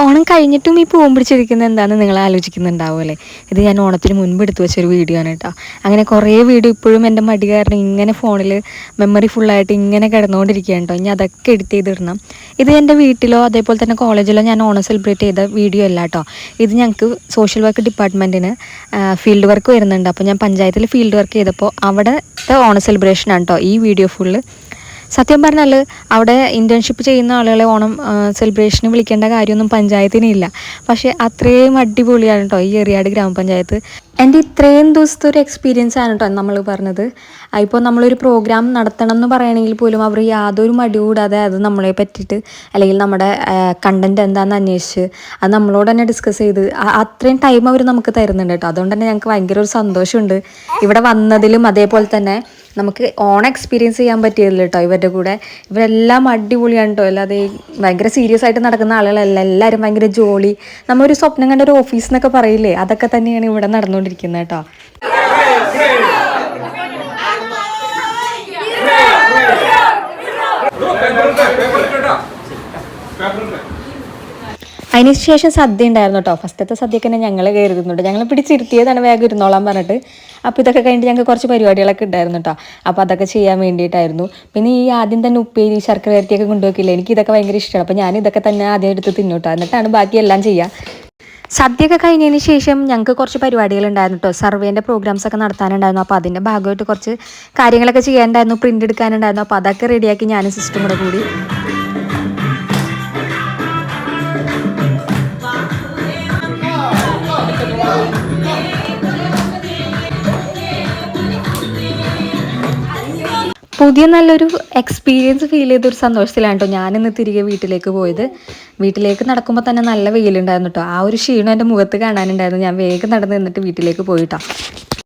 ഓണം കഴിഞ്ഞിട്ടും ഈ പൂവും പിടിച്ചിരിക്കുന്നത് എന്താണെന്ന് നിങ്ങൾ ആലോചിക്കുന്നുണ്ടാവുമല്ലേ. ഇത് ഞാൻ ഓണത്തിന് മുൻപ് എടുത്തു വെച്ചൊരു വീഡിയോ ആണ് കേട്ടോ. അങ്ങനെ കുറേ വീഡിയോ ഇപ്പോഴും എൻ്റെ മടി കാരണം ഇങ്ങനെ ഫോണിൽ മെമ്മറി ഫുള്ളായിട്ട് ഇങ്ങനെ കിടന്നുകൊണ്ടിരിക്കുകയാണ് കേട്ടോ. ഇനി അതൊക്കെ എഡിറ്റ് ചെയ്തിടണം. ഇത് എൻ്റെ വീട്ടിലോ അതേപോലെ തന്നെ കോളേജിലോ ഞാൻ ഓണം സെലിബ്രേറ്റ് ചെയ്ത വീഡിയോ അല്ല കേട്ടോ. ഇത് ഞങ്ങൾക്ക് സോഷ്യൽ വർക്ക് ഡിപ്പാർട്ട്മെൻറ്റിന് ഫീൽഡ് വർക്ക് വരുന്നുണ്ട്. അപ്പോൾ ഞാൻ പഞ്ചായത്തിൽ ഫീൽഡ് വർക്ക് ചെയ്തപ്പോൾ അവിടുത്തെ ഓണം സെലിബ്രേഷനാണ് കേട്ടോ ഈ വീഡിയോ ഫുള്ള്. സത്യം പറഞ്ഞാൽ അവിടെ ഇൻറ്റേൺഷിപ്പ് ചെയ്യുന്ന ആളുകളെ ഓണം സെലിബ്രേഷന് വിളിക്കേണ്ട കാര്യമൊന്നും പഞ്ചായത്തിനില്ല. പക്ഷേ അത്രയും അടിപൊളിയാണ് കേട്ടോ ഈ എറിയാട് ഗ്രാമപഞ്ചായത്ത്. എൻ്റെ ഇത്രയും ദിവസത്തെ ഒരു എക്സ്പീരിയൻസ് ആണ് കേട്ടോ നമ്മൾ പറഞ്ഞത്. ഇപ്പോൾ നമ്മളൊരു പ്രോഗ്രാം നടത്തണം എന്ന് പറയണമെങ്കിൽ പോലും അവർ യാതൊരു മടി കൂടാതെ അത് നമ്മളെ പറ്റിയിട്ട് അല്ലെങ്കിൽ നമ്മുടെ കണ്ടൻറ്റ് എന്താണെന്ന് അന്വേഷിച്ച് അത് നമ്മളോട് തന്നെ ഡിസ്കസ് ചെയ്ത് അത്രയും ടൈം അവർ നമുക്ക് തരുന്നുണ്ട് കേട്ടോ. അതുകൊണ്ട് തന്നെ ഞങ്ങൾക്ക് ഭയങ്കര ഒരു സന്തോഷമുണ്ട് ഇവിടെ വന്നതിലും. അതേപോലെ തന്നെ നമുക്ക് ഓണം എക്സ്പീരിയൻസ് ചെയ്യാൻ പറ്റിയതില്ല കേട്ടോ ഇവരുടെ കൂടെ. ഇവരെല്ലാം അടിപൊളിയാണ് കേട്ടോ. അല്ലാതെ ഭയങ്കര സീരിയസ് ആയിട്ട് നടക്കുന്ന ആളുകളല്ല, എല്ലാവരും ഭയങ്കര ജോളി. നമ്മൊരു സ്വപ്നം കണ്ട ഒരു ഓഫീസ് എന്നൊക്കെ പറയില്ലേ, അതൊക്കെ തന്നെയാണ് ഇവിടെ നടന്നുകൊണ്ടിരിക്കുന്നത് കേട്ടോ. അതിനുശേഷം സദ്യ ഉണ്ടായിരുന്നു കേട്ടോ. ഫസ്റ്റത്തെ സദ്യക്ക് തന്നെ ഞങ്ങൾ കയറുന്നുണ്ട്. ഞങ്ങൾ പിടിച്ചിരുത്തിയതാണ് വേഗം ഇരുന്നോളാൻ പറഞ്ഞിട്ട്. അപ്പോൾ ഇതൊക്കെ കഴിഞ്ഞിട്ട് ഞങ്ങൾക്ക് കുറച്ച് പരിപാടികളൊക്കെ ഉണ്ടായിരുന്നു കേട്ടോ. അപ്പോൾ അതൊക്കെ ചെയ്യാൻ വേണ്ടിയിട്ടായിരുന്നു. പിന്നെ ഈ ആദ്യം തന്നെ ഉപ്പേരി ശർക്കര വരട്ടിയൊക്കെ കൊണ്ടുപോക്കില്ല, എനിക്ക് ഇതൊക്കെ ഭയങ്കര ഇഷ്ടമാണ്. അപ്പോൾ ഞാൻ ഇതൊക്കെ തന്നെ ആദ്യം എടുത്ത് തിന്നോട്ടോ, എന്നിട്ടാണ് ബാക്കിയെല്ലാം ചെയ്യുക. സദ്യയൊക്കെ കഴിഞ്ഞതിന് ശേഷം ഞങ്ങൾക്ക് കുറച്ച് പരിപാടികളുണ്ടായിരുന്നു കേട്ടോ. സർവേൻ്റെ പ്രോഗ്രാംസ് ഒക്കെ നടത്താനുണ്ടായിരുന്നു. അപ്പോൾ അതിൻ്റെ ഭാഗമായിട്ട് കുറച്ച് കാര്യങ്ങളൊക്കെ ചെയ്യാനുണ്ടായിരുന്നു, പ്രിൻ്റ് എടുക്കാനുണ്ടായിരുന്നു. അപ്പോൾ അതൊക്കെ റെഡിയാക്കി ഞാനും സിസ്റ്ററും കൂടെ കൂടി. പുതിയ നല്ലൊരു എക്സ്പീരിയൻസ് ഫീൽ ചെയ്തൊരു സന്തോഷത്തിലാണ് കേട്ടോ ഞാനിന്ന് തിരികെ വീട്ടിലേക്ക് പോയത്. വീട്ടിലേക്ക് നടക്കുമ്പോൾ തന്നെ നല്ല വെയിലുണ്ടായിരുന്നു കേട്ടോ. ആ ഒരു ക്ഷീണം എൻ്റെ മുഖത്ത് കാണാനുണ്ടായിരുന്നു. ഞാൻ വേഗം നടന്ന് നിന്നിട്ട് വീട്ടിലേക്ക് പോയിട്ടോ.